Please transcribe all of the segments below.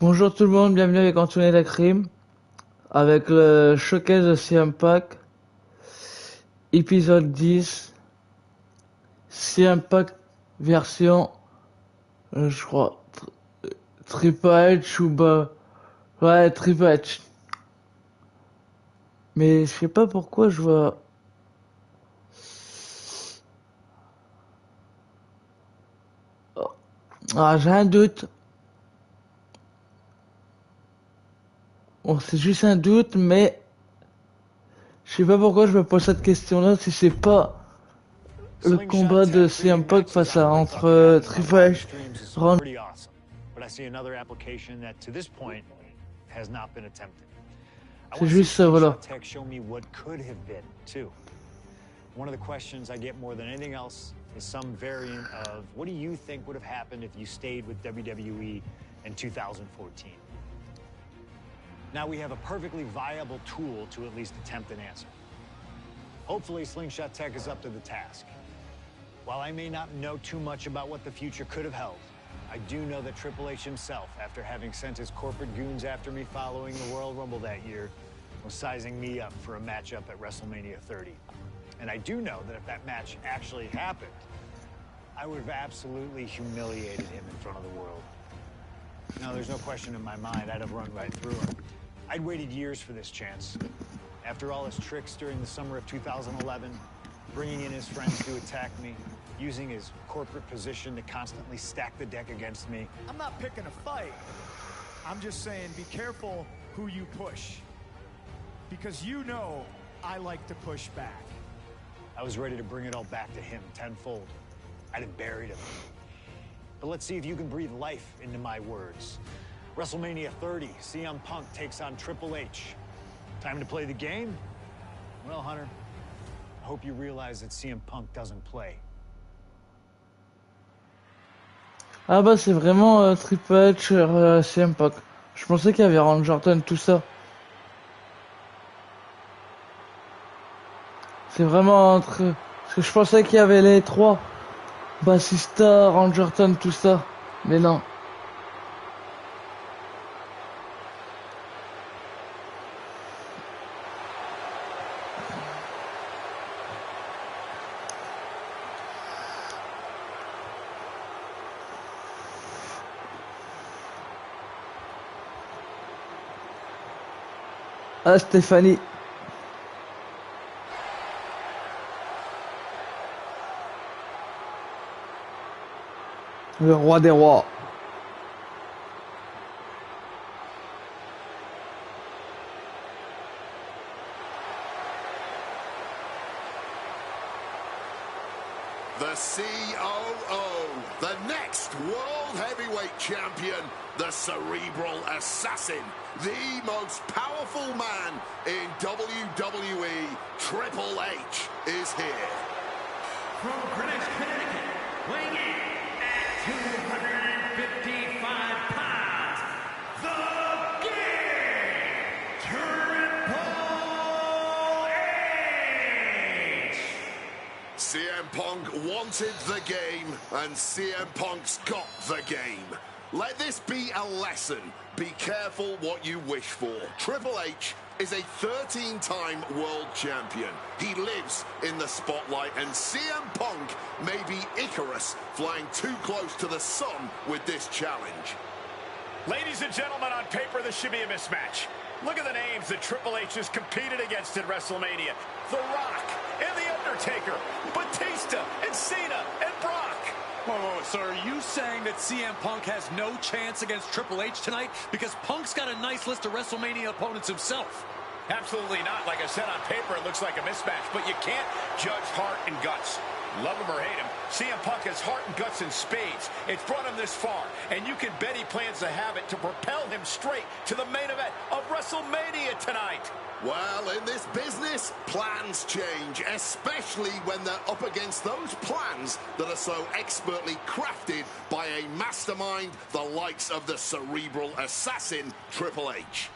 Bonjour tout le monde, bienvenue avec Anthony la Crime, avec le showcase de CM Punk, épisode 10, CM Punk version, je crois, Triple H ou ouais, Triple H. Mais je sais pas pourquoi je vois... Ah, j'ai un doute. Bon, c'est juste un doute, mais je sais pas pourquoi je me pose cette question-là si c'est pas le combat de CM Punk face à entre Triple H, Ron. C'est juste ça, voilà. One of the questions I get more than anything else is some variant of what do you think would have happened if you stayed with WWE in 2014? Now we have a perfectly viable tool to at least attempt an answer. Hopefully Slingshot Tech is up to the task. While I may not know too much about what the future could have held, I do know that Triple H himself, after having sent his corporate goons after me following the Royal Rumble that year, was sizing me up for a matchup at WrestleMania 30. And I do know that if that match actually happened, I would have absolutely humiliated him in front of the world. Now, there's no question in my mind I'd have run right through him. I'd waited years for this chance. After all his tricks during the summer of 2011, bringing in his friends to attack me, using his corporate position to constantly stack the deck against me. I'm not picking a fight. I'm just saying be careful who you push. Because you know I like to push back. I was ready to bring it all back to him tenfold. I'd have buried him. But let's see if you can breathe life into my words. WrestleMania 30, CM Punk takes on Triple H. Time to play the game? Well, Hunter, I hope you realize that CM Punk doesn't play. Ah bah c'est vraiment Triple H CM Punk. Je pensais qu'il y avait Randy Orton, tout ça. C'est vraiment entre... Parce que je pensais qu'il y avait les trois. Batista, Randy Orton, tout ça. Mais non. Ah, Stéphanie. Le roi des rois. The COO, the next World Heavyweight Champion, the Cerebral Assassin, the most powerful man in WWE, Triple H, is here. From Greenwich, Connecticut, weighing in at 255 pounds, the King, Triple H! CM Punk wanted the game, and CM Punk's got the game. Let this be a lesson. Be careful what you wish for. Triple H is a 13-time world champion. He lives in the spotlight, and CM Punk may be Icarus flying too close to the sun with this challenge. Ladies and gentlemen, on paper, this should be a mismatch. Look at the names that Triple H has competed against at WrestleMania. The Rock and The Undertaker, Batista and Cena and Brock. Whoa, so are you saying that CM Punk has no chance against Triple H tonight? Because Punk's got a nice list of WrestleMania opponents himself. Absolutely not. Like I said, on paper, it looks like a mismatch, but you can't judge heart and guts. Love him or hate him, CM Punk has heart and guts in spades. It's brought him this far, and you can bet he plans to have it to propel him straight to the main event of WrestleMania tonight. Well, in this business, plans change, especially when they're up against those plans that are so expertly crafted by a mastermind the likes of the Cerebral Assassin, Triple H.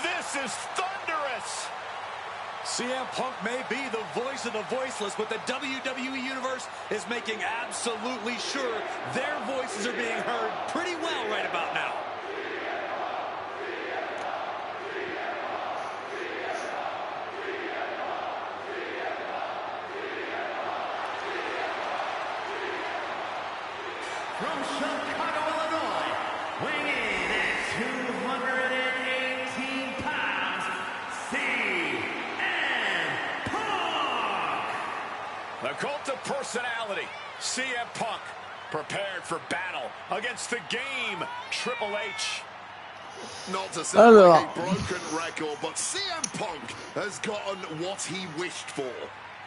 This is thunderous. CM Punk may be the voice of the voiceless, but the WWE Universe is making absolutely sure their voices are being heard pretty well right about now. From Chicago, Illinois, weighing in at 218 pounds, CM Punk! The cult of personality, CM Punk, prepared for battle against the game, Triple H. Not to sound like a broken record, but CM Punk has gotten what he wished for.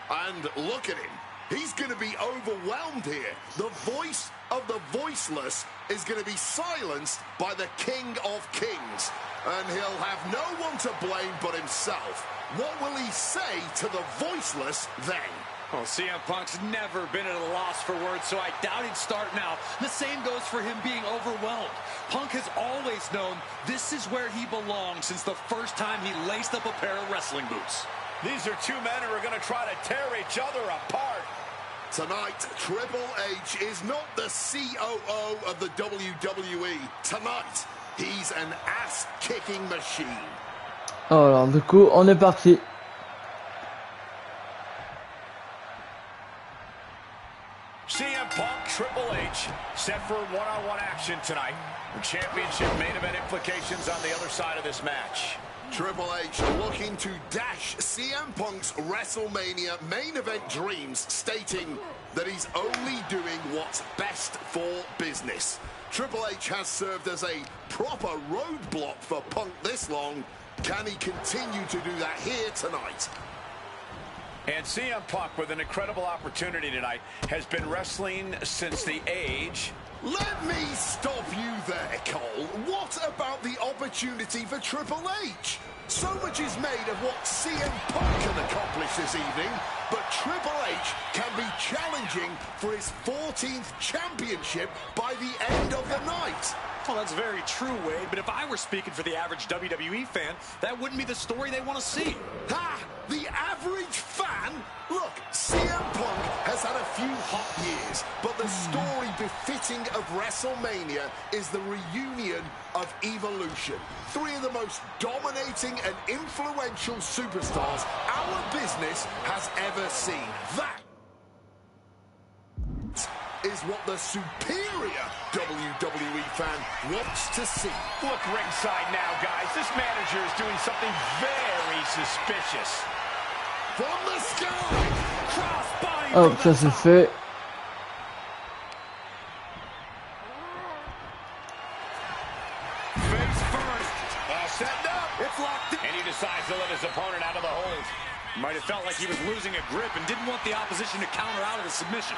And look at him. He's going to be overwhelmed here. The voice of the voiceless is going to be silenced by the King of Kings. And he'll have no one to blame but himself. What will he say to the voiceless then? Well, CM Punk's never been at a loss for words, so I doubt he'd start now. The same goes for him being overwhelmed. Punk has always known this is where he belongs since the first time he laced up a pair of wrestling boots. These are two men who are going to try to tear each other apart. Tonight, Triple H is not the COO of the WWE. Tonight, he's an ass-kicking machine. Alors, du coup, on est parti. CM Punk, Triple H, set for one-on-one action tonight. The championship main event implications on the other side of this match. Triple H looking to dash CM Punk's WrestleMania main event dreams, stating that he's only doing what's best for business. Triple H has served as a proper roadblock for Punk this long. Can he continue to do that here tonight? And CM Punk, with an incredible opportunity tonight, has been wrestling since the age... Let me stop you there, Cole. What about the opportunity for Triple H? So much is made of what CM Punk can accomplish this evening, but Triple H can be challenging for his 14th championship by the end of the night. Well, that's very true, Wade, but if I were speaking for the average WWE fan, that wouldn't be the story they want to see. Ha! The average fan? Look, CM Punk has had a few hot years, but the story befitting of WrestleMania is the reunion of Evolution. Three of the most dominating and influential superstars our business has ever seen. That is what the superior WWE fan wants to see. Look ringside now, guys. This manager is doing something very suspicious. From the sky! Crossbody Hop, ça c'est fait. Face first. Setting up. It's locked in. And he decides to let his opponent out of the hold. Might have felt like he was losing a grip and didn't want the opposition to counter out of the submission.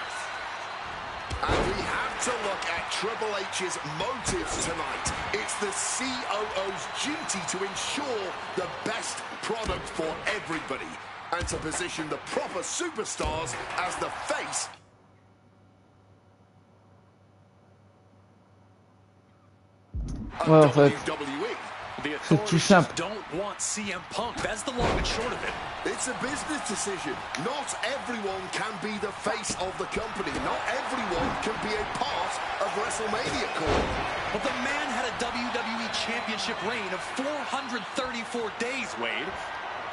And we have to look at Triple H's motives tonight. It's the COO's duty to ensure the best product for everybody and to position the proper superstars as the face of WWE. The authorities just don't want CM Punk. That's the long and short of it. It's a business decision. Not everyone can be the face of the company. Not everyone can be a part of WrestleMania Corp. But the man had a WWE Championship reign of 434 days, Wade.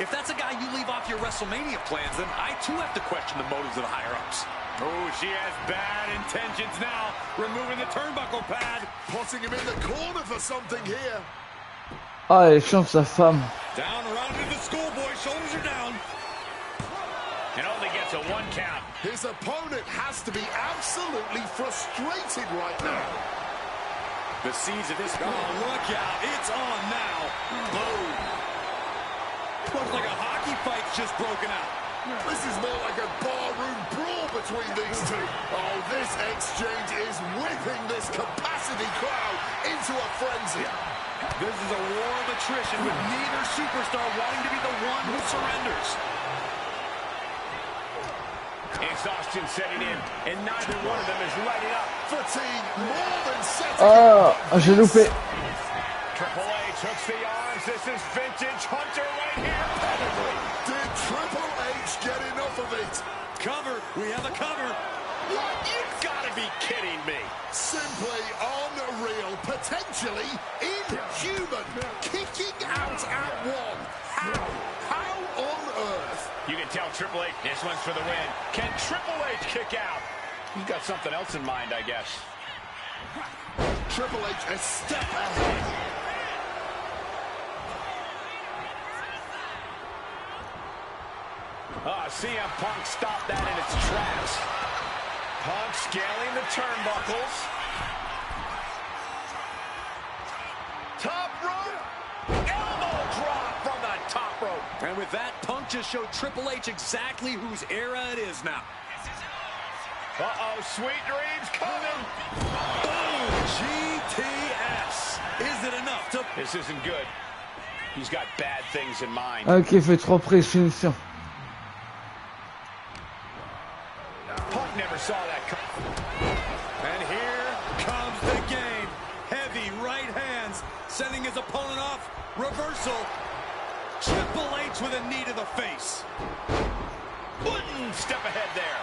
If that's a guy you leave off your WrestleMania plans, then I too have to question the motives of the higher-ups. Oh, she has bad intentions now. Removing the turnbuckle pad. Putting him in the corner for something here. Ah, elle chante sa femme. Down around to the schoolboy. Shoulders are down. And only gets a 1 count. His opponent has to be absolutely frustrated right now. The seeds of this... Oh, look out. It's on now. Boom. Looks like a hockey fight's just broken out. This is more like a barroom brawl between these two. Oh, this exchange is whipping this capacity crowd into a frenzy. This is a war of attrition with neither superstar wanting to be the one who surrenders. Exhaustion setting in, and neither one of them is lighting up. Fatigue more than setting up. Ah, j'ai loupé. Triple H hooks the arms this is vintage Hunter right here. Pedigree. Did Triple H get enough of it? Cover. We have a cover. What? You've got to be kidding me. Simply unreal. Potentially inhuman. Kicking out at one. How on earth? You can tell Triple H this one's for the win. Can Triple H kick out? He's got something else in mind, I guess. Triple H a step ahead. CM Punk stopped that in its tracks. Punk scaling the turnbuckles. Top rope. Elbow drop from the top rope. And with that, Punk just showed Triple H exactly whose era it is now. Uh-oh, sweet dreams coming. Boom! GTS. Is it enough to... This isn't good. He's got bad things in mind. Ok, il fait trop finition. Punk never saw that coming. And here comes the game. Heavy right hands, sending his opponent off. Reversal. Triple H with a knee to the face. One step ahead there.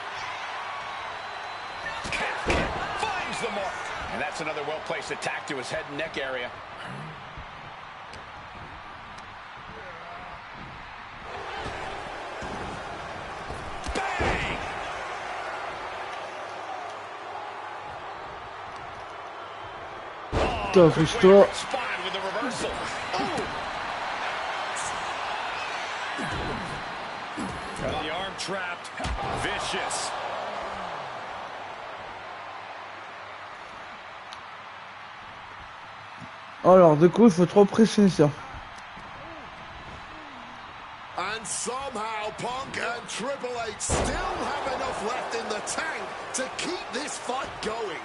Calf kick finds the mark. And that's another well-placed attack to his head and neck area. Bang! Touche-toi. Spotted with the reversal. Oh. Got the arm trapped. Vicious. Alors, du coup, il faut 3 prises finition. And somehow Punk and Triple H still have enough left in the tank to keep this fight going.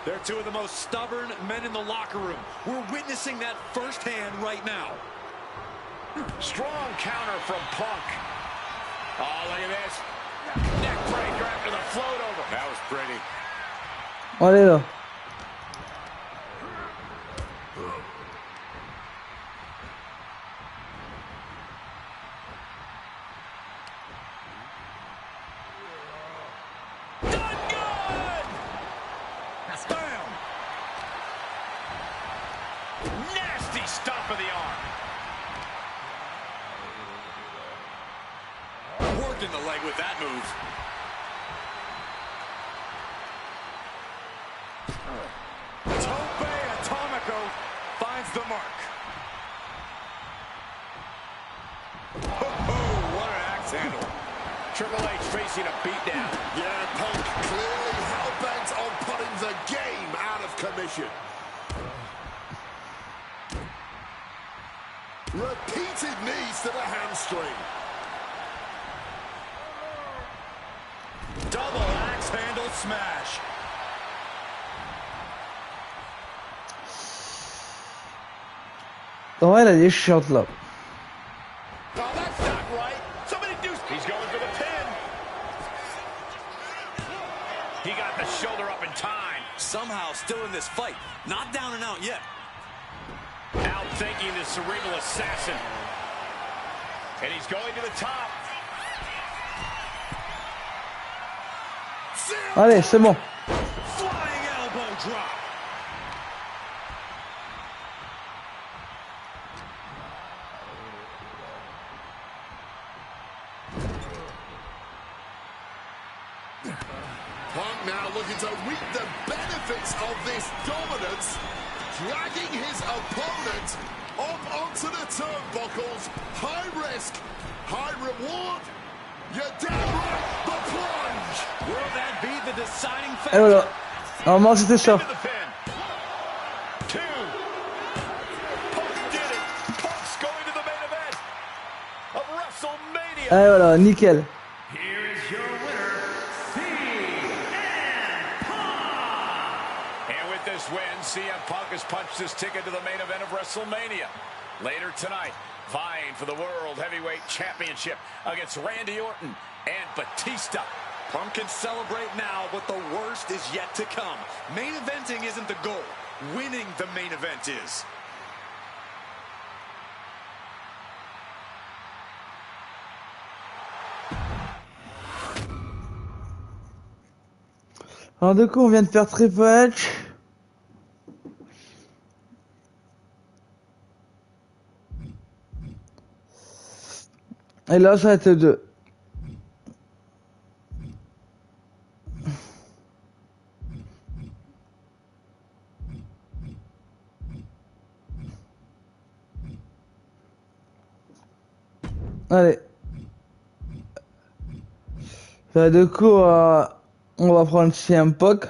They're two of the most stubborn men in the locker room. We're witnessing that firsthand right now. Strong counter from Punk. Oh, look at this. Neck breaker after the float over. That was pretty. Allez là. Nasty stomp of the arm. Working the leg with that move. Tope Atomico finds the mark. Oh, what an axe handle. Triple H facing a beatdown. Yeah, Punk clearly hell-bent on putting the game out of commission. Repeated knees to the hamstring. Double axe handle smash. Ouais, elle a des chiantes là. Oh, that's not right. Somebody do. He's going for the pin. He got the shoulder up in time. Somehow still in this fight. Not down and out yet. Outthinking the cerebral assassin. And he's going to the top. Allez, c'est bon. Flying elbow drop. Punk now looking to reap the benefits of this dominance, dragging his opponent up onto the turnbuckles. High risk, high reward. You're damn right, the plunge. Will that be the deciding Et factor? voilà. Normalement, c'était ça. Into the pin. 2. Punk did it. Punk's going to the main event of WrestleMania. Et voilà, nickel. Here is your winner, CM Punk. And with this win, CM Punk has punched his ticket to the main event of WrestleMania. Later tonight, vying for the World Heavyweight Championship against Randy Orton and Batista. Punk can celebrate now, but the worst is yet to come. Main eventing isn't the goal. Winning the main event is. Alors du coup, on vient de faire Triple H. Et là, ça a été 2. Allez. Là, du coup, on va prendre CM Punk.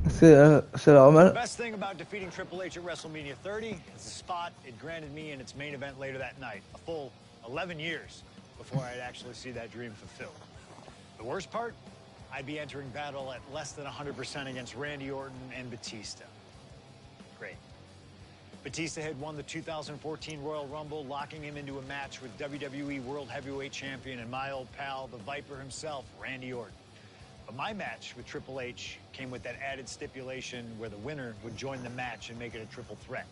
C'est normal. The best thing about defeating Triple H at WrestleMania 30 is the spot it granted me in its main event later that night. A full 11 years before I'd actually see that dream fulfilled. The worst part? I'd be entering battle at less than 100% against Randy Orton and Batista. Great. Batista had won the 2014 Royal Rumble, locking him into a match with WWE World Heavyweight Champion and my old pal, the Viper himself, Randy Orton. But my match with Triple H came with that added stipulation where the winner would join the match and make it a triple threat.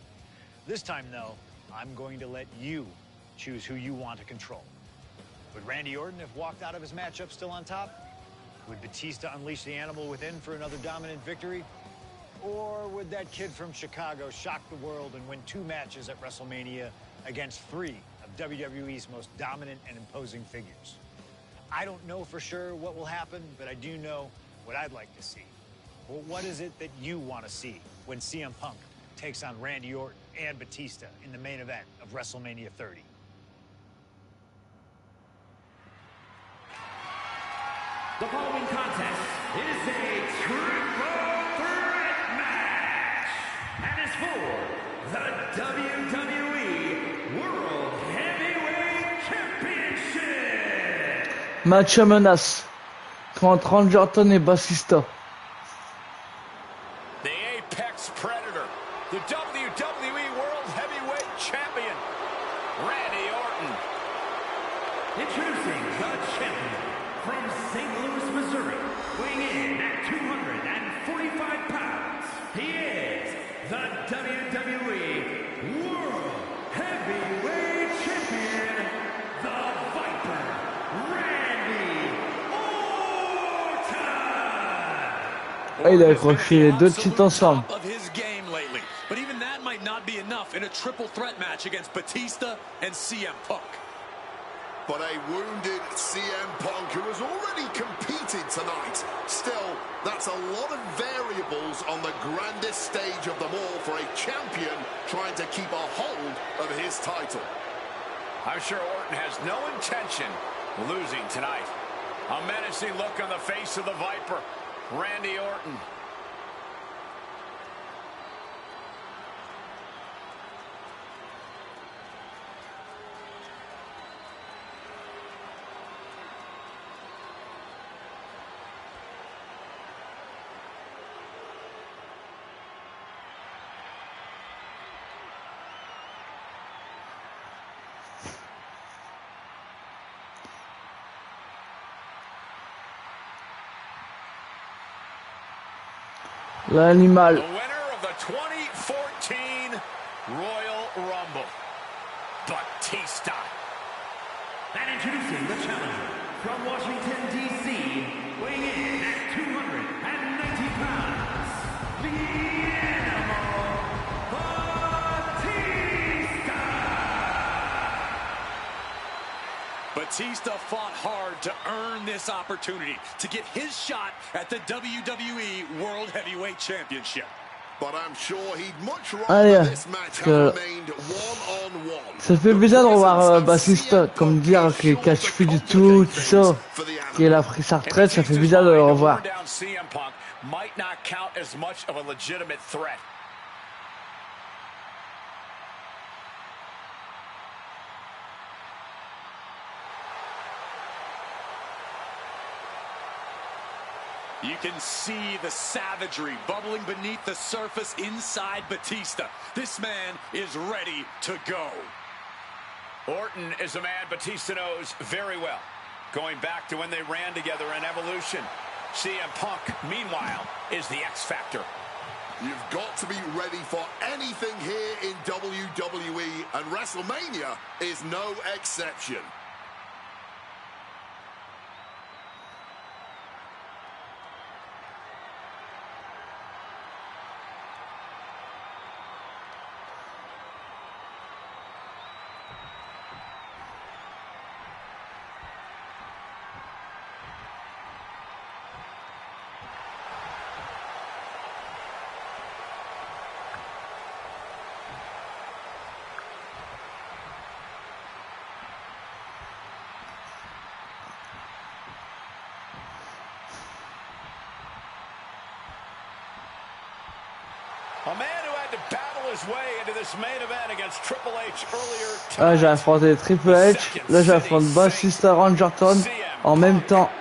This time, though, I'm going to let you choose who you want to control. Would Randy Orton have walked out of his matchup still on top? Would Batista unleash the animal within for another dominant victory? Or would that kid from Chicago shock the world and win 2 matches at WrestleMania against 3 of WWE's most dominant and imposing figures? I don't know for sure what will happen, but I do know what I'd like to see. Well, what is it that you want to see when CM Punk takes on Randy Orton and Batista in the main event of WrestleMania 30? The following contest is a triple threat match and is for the WWE World Heavyweight Championship. Match à menace entre Randy Orton et Batista. The Apex Predator, the WWE World Heavyweight Champion, Randy Orton. Introducing the champion from St. Louis, Missouri, weighing in at 245 pounds. He is the WWE World Heavyweight Champion, the Viper, Randy Orton. Ah, il a accroché les 2 titres ensemble. Of his game lately, but even that might not be enough in a triple threat match against Batista and CM Punk. But a wounded CM Punk who has already competed tonight. Still, that's a lot of variables on the grandest stage of them all for a champion trying to keep a hold of his title. I'm sure Orton has no intention of losing tonight. A menacing look on the face of the Viper, Randy Orton. L'animal. The winner of the 2014 Royal Rumble, Batista. And introducing the challenger from Washington, D.C., weighing in at 290 pounds, the Animal, Batista! Batista fought hard to earn this opportunity to get his shot at the WWE World Heavyweight Championship. But I'm sure he'd much Allez, rather this match have remained one-on-one. Ça fait bizarre de revoir Batista, comme dire qu'il cache plus du tout ça, qu'il a pris sa retraite, ça fait bizarre de le revoir. CM Punk might not count as much of a legitimate threat. You can see the savagery bubbling beneath the surface inside Batista. This man is ready to go. Orton is a man Batista knows very well, going back to when they ran together in Evolution. CM Punk, meanwhile, is the X Factor. You've got to be ready for anything here in WWE, and WrestleMania is no exception. A man who had to battle his way into this main event against Triple H earlier Ah, j'ai tonight. affronté Triple H. Là, j'affronte Batista Rangerton en même temps.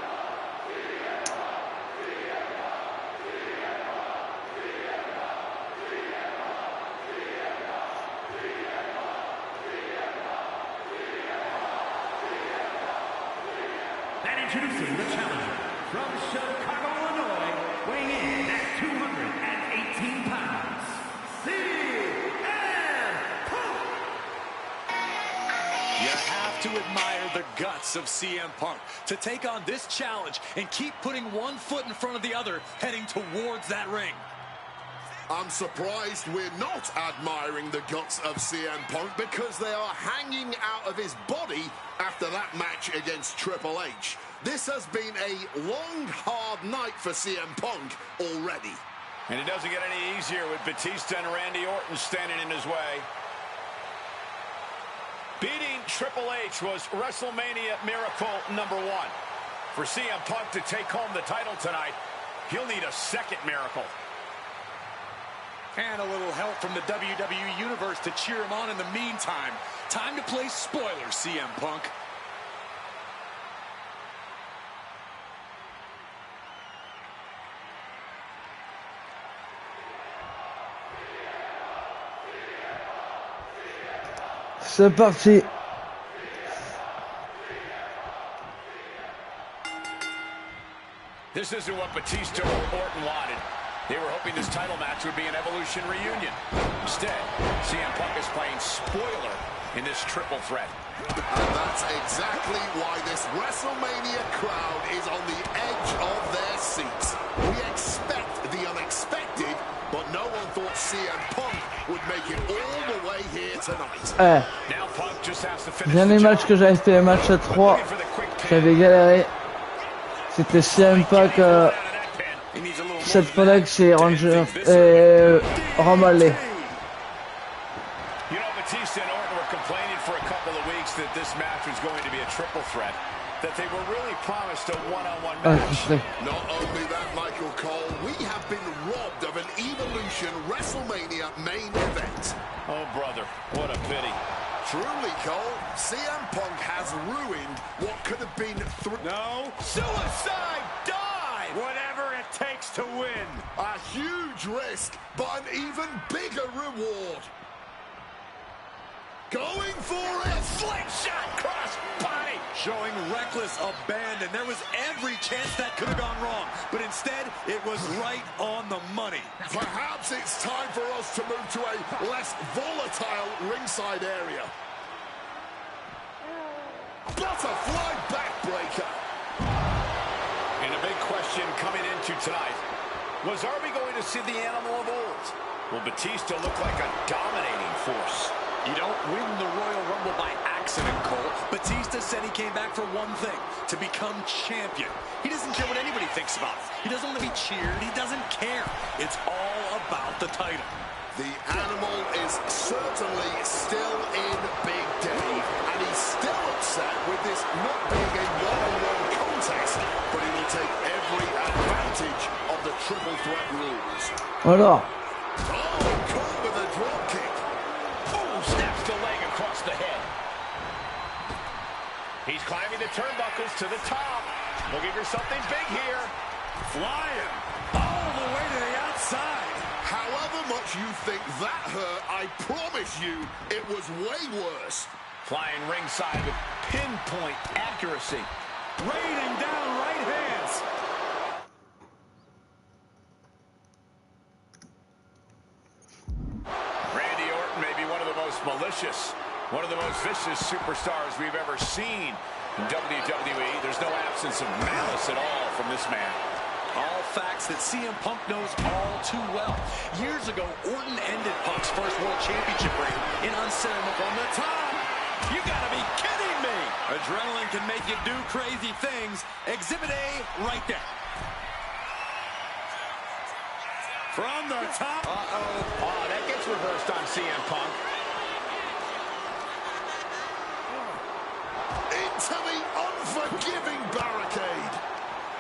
And introducing the challenger from Chicago, Illinois, weighing in at 218 pounds, CM Punk! You have to admire the guts of CM Punk to take on this challenge and keep putting one foot in front of the other, heading towards that ring. I'm surprised we're not admiring the guts of CM Punk because they are hanging out of his body after that match against Triple H. This has been a long, hard night for CM Punk already. And it doesn't get any easier with Batista and Randy Orton standing in his way. Beating Triple H was WrestleMania Miracle #1. For CM Punk to take home the title tonight, he'll need a second miracle. And a little help from the WWE Universe to cheer him on in the meantime. Time to play spoiler, CM Punk. C'est parti. This isn't what Batista or Orton wanted. They were hoping this title match would be an Evolution reunion. Instead, CM Punk is playing spoiler in this triple threat. And that's exactly why this WrestleMania crowd is on the edge of their seats. We expect the unexpected, but no one thought CM Punk would make it all the way here tonight. Now Punk just has to finish Dernier match que j'avais fait, match à 3, j'avais galéré. C'était CM Punk cette fois-là que c'est Ranger et Ramalé. You know, Batista and Orton were complaining for a couple of weeks that this match was going to be a triple threat, that they were really promised a one-on-one match. Not only that, Michael Cole, we have been robbed of an Evolution WrestleMania main event. Oh, brother, what a pity. Truly, Cole, CM Punk has ruined what could have been No. Suicide dive! Whatever it takes to win. A huge risk, but an even bigger reward. Going for it! Slingshot cross body! Showing reckless abandon. There was every chance that could have gone wrong, but instead, it was right on the money. Perhaps it's time for us to move to a less volatile ringside area. Butterfly backbreaker. And a big question coming into tonight. Was Arby going to see the animal of old? Will Batista look like a dominating force? You don't win the Royal Rumble by accident, Cole. Batista said he came back for one thing, to become champion. He doesn't care what anybody thinks about it. He doesn't want to be cheered. He doesn't care. It's all about the title. The animal is certainly still in Big Dave, and he's still upset with this not being a one-on-one contest, but he will take every advantage of the triple threat rules. Voilà. Oh, caught with a drop kick. Oh, snaps the leg across the head. He's climbing the turnbuckles to the top. Looking for something big here. Flying all the way to the outside. However much you think that hurt, I promise you it was way worse. Flying ringside with pinpoint accuracy. Raining down right hands. Randy Orton may be one of the most malicious, one of the most vicious superstars we've ever seen in WWE. There's no absence of malice at all from this man. All facts that CM Punk knows all too well. Years ago, Orton ended Punk's first World Championship reign in unceremonial. From the top. You gotta be kidding me! Adrenaline can make you do crazy things. Exhibit A right there. From the top. Uh-oh. Oh, that gets reversed on CM Punk. Into the unforgiving barricade.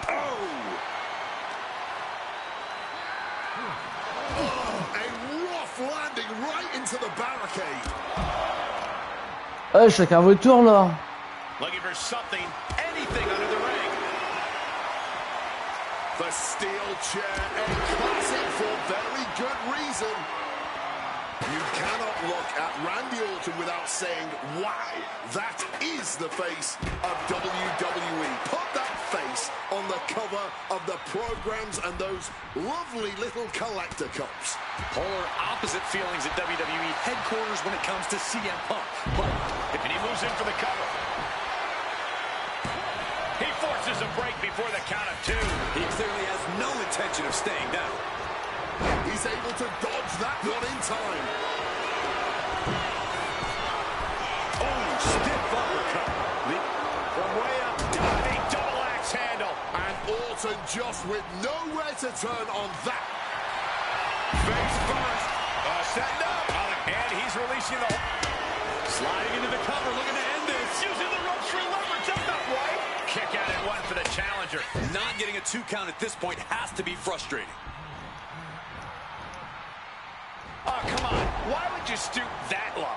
Oh, a into the barricade. Chacun votre tour là. Looking for something, anything under the ring. The steel chair, a classic for very good reason. You cannot look at Randy Orton without saying, wow, that is the face of WWE. Put that face on the cover of the programs and those lovely little collector cups. Polar opposite feelings at WWE headquarters when it comes to CM Punk. But if he moves in for the cover. He forces a break before the count of 2. He clearly has no intention of staying down. He's able to dodge that one in time. Oh, stiff uppercut. From way up, diving double axe handle. And Orton just with nowhere to turn on that. Face first. Setting up. And he's releasing the... Sliding into the cover, looking to end this. Using the ropes for leverage. That's not right. Kick out at 1 for the challenger. Not getting a 2 count at this point has to be frustrating. Oh, come on. Why would you stoop that low?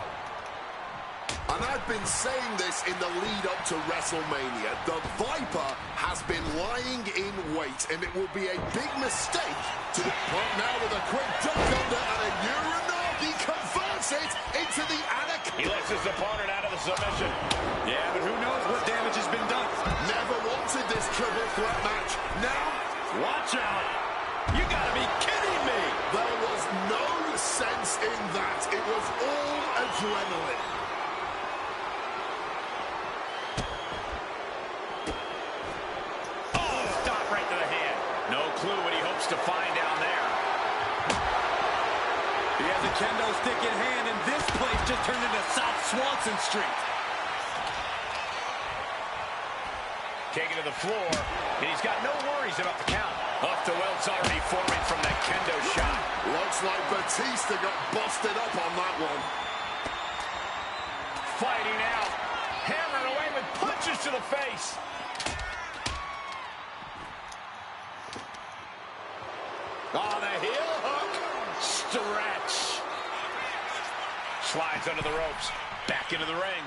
And I've been saying this in the lead up to WrestleMania. The Viper has been lying in wait, and it will be a big mistake to put now with a quick duck under and a Uranagi converts it into the Anaconda. He lets his opponent out of the submission. Yeah, but who knows what damage has been done. Never wanted this triple threat match. Now, watch out. You gotta be kidding me. There was no sense in that. It was all adrenaline. Oh, stop right to the hand. No clue what he hopes to find down there. He has a kendo stick in hand, and this place just turned into South Swanson Street. Taken to the floor, and he's got no worries about the count. Off the welts already forming from that kendo shot. Looks like Batista got busted up on that one. Fighting out. Hammering away with punches to the face. Oh, the heel hook. Stretch. Slides under the ropes. Back into the ring.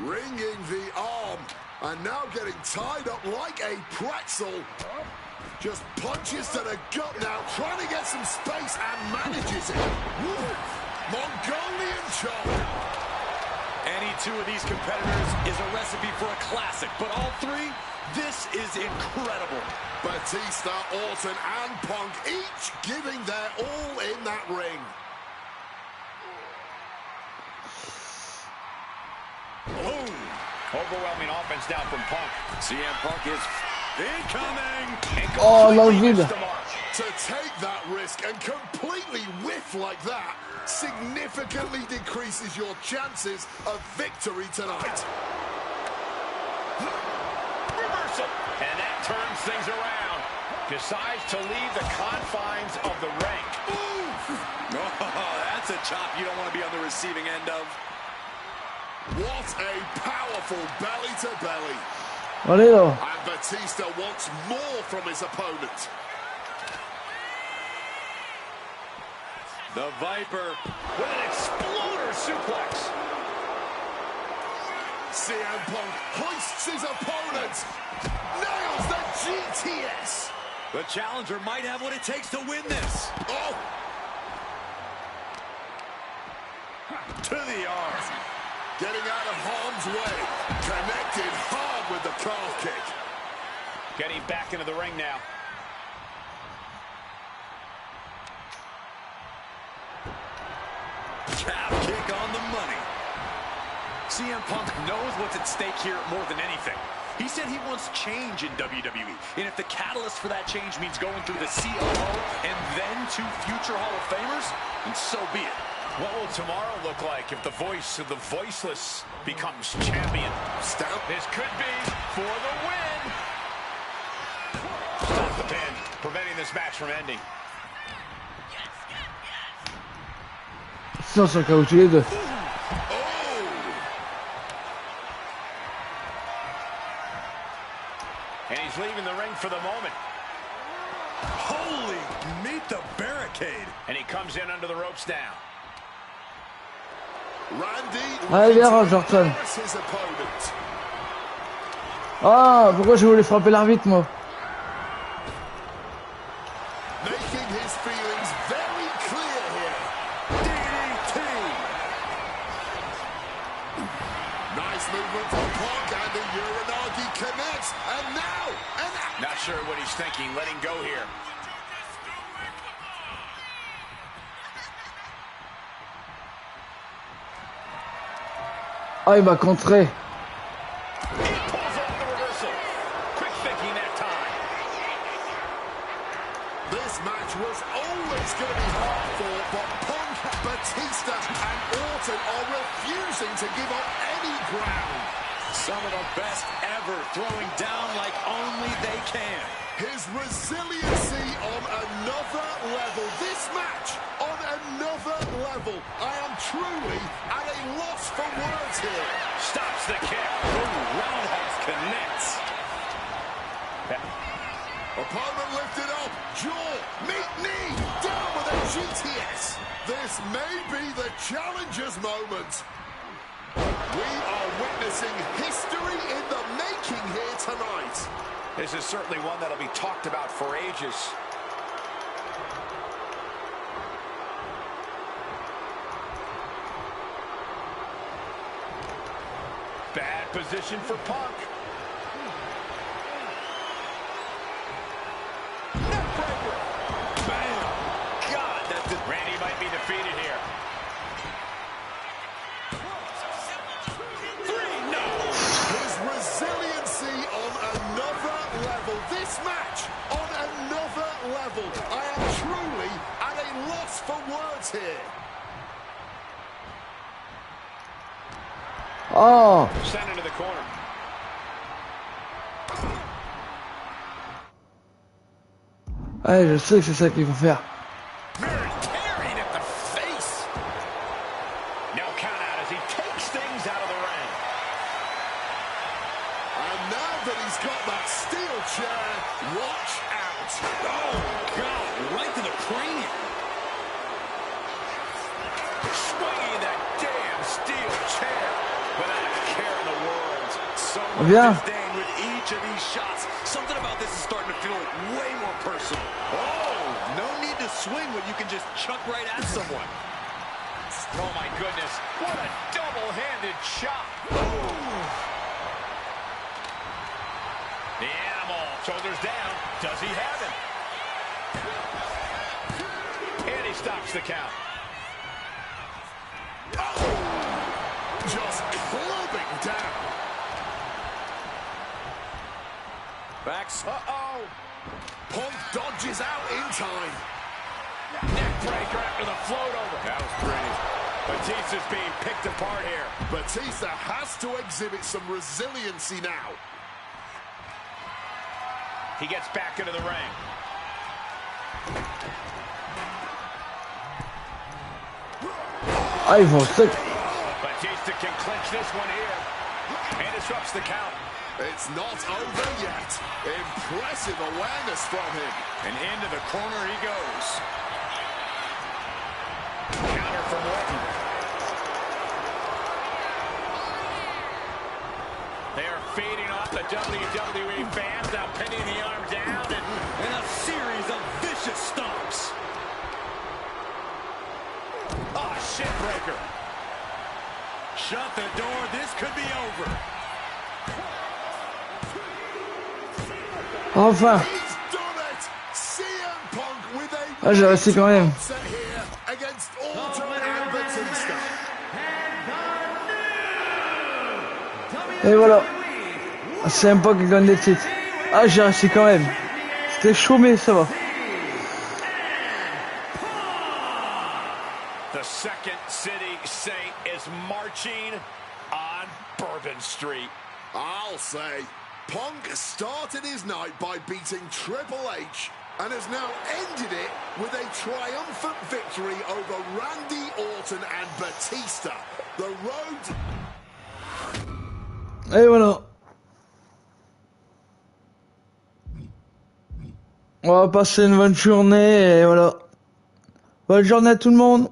Ringing the arm. And now getting tied up like a pretzel. Just punches to the gut now, trying to get some space and manages it. Woo. Mongolian chop. Any 2 of these competitors is a recipe for a classic, but all 3, this is incredible. Batista, Orton, and Punk each giving their all in that ring. Boom. Overwhelming offense now from Punk. CM Punk is incoming. Oh, la vide. To take that risk and completely whiff like that significantly decreases your chances of victory tonight. Reversal. And that turns things around. Decides to leave the confines of the ring. Ooh. Oh, that's a chop you don't want to be on the receiving end of. What a powerful belly-to-belly. Allez And Batista wants more from his opponent. The Viper with an exploder suplex. CM Punk hoists his opponent. Nails the GTS. The challenger might have what it takes to win this. Oh. To the arm. Getting out of harm's way. Connected hard with the calf kick. Getting back into the ring now. Calf kick on the money. CM Punk knows what's at stake here more than anything. He said he wants change in WWE. And if the catalyst for that change means going through the COO and then 2 future Hall of Famers, then so be it. What will tomorrow look like if the voice of the voiceless becomes champion? Stout. This could be for the win. Stop the pin, preventing this match from ending. Sinon, ils sont KO tous les deux. And he's leaving the ring for the moment. Holy, meet the barricade. barricade. And he comes in under the ropes now. Allez, viens, Rogerton. Ah, pourquoi je voulais frapper l'arbitre, moi? Making his feelings very clear here. DDT. Nice movement from Punk, and the Uranagi connects. And now, not sure what he's thinking, letting go here. Ah, il m'a contré. This match was always going to be hard for, but Punk, Batista, and Orton are refusing to give up any ground. Some of the best ever, throwing down like only they can. His resiliency on another level. This match on another level. I am truly at a loss for words here. Stops the kick. Ooh, roundhouse connects. Opponent lifted up. Jaw, meet knee, down with a GTS. This may be the challenger's moment. We are witnessing history in the making here tonight. This is certainly one that'll be talked about for ages. Bad position for Punk. Neckbreaker. Bam. God, Randy might be defeated here. This match on another level. I am truly at a loss for words here. Oh. Sent into the corner. Allez, je sais que c'est ça qu'il faut faire. Carried at the face. No count out as he takes things out of the ring. And now that he's got that steel chair, watch out. Oh, God, right to the cranium. Swinging that damn steel chair without a care in the world. So much Bien. disdain with each of these shots. Something about this is starting to feel way more personal. Oh, no need to swing when you can just chuck right at someone. Oh, my goodness. What a double-handed shot. The animal, shoulders down. Does he have him? And he stops the count. Just clubbing down. Backs. Uh-oh. Punk dodges out in time. Neckbreaker after the float over. That was pretty. Batista's being picked apart here. Batista has to exhibit some resiliency now. He gets back into the ring. Ah, ils vont se... Batista can clinch this one here. And disrupts the count. It's not over yet. Impressive awareness from him. And into the corner he goes. Counter from Orton. They are feeding off the WWE fans, now pinning the arm down And a series of vicious stomps. oh, shit breaker. Shut the door. This could be over. Enfin. He's done it. CM Punk with a Ah, j'ai réussi quand même. upset here against Orton and Batista. Et voilà. C'est un peu qui gagne des titres. Ah, j'ai réussi quand même. C'était chaud, mais ça va. The second city saint is marching on Bourbon Street. I'll say, Punk started his night by beating Triple H and has now ended it with a triumphant victory over Randy Orton and Batista. The road... Et voilà. On va passer une bonne journée et voilà. Bonne journée à tout le monde.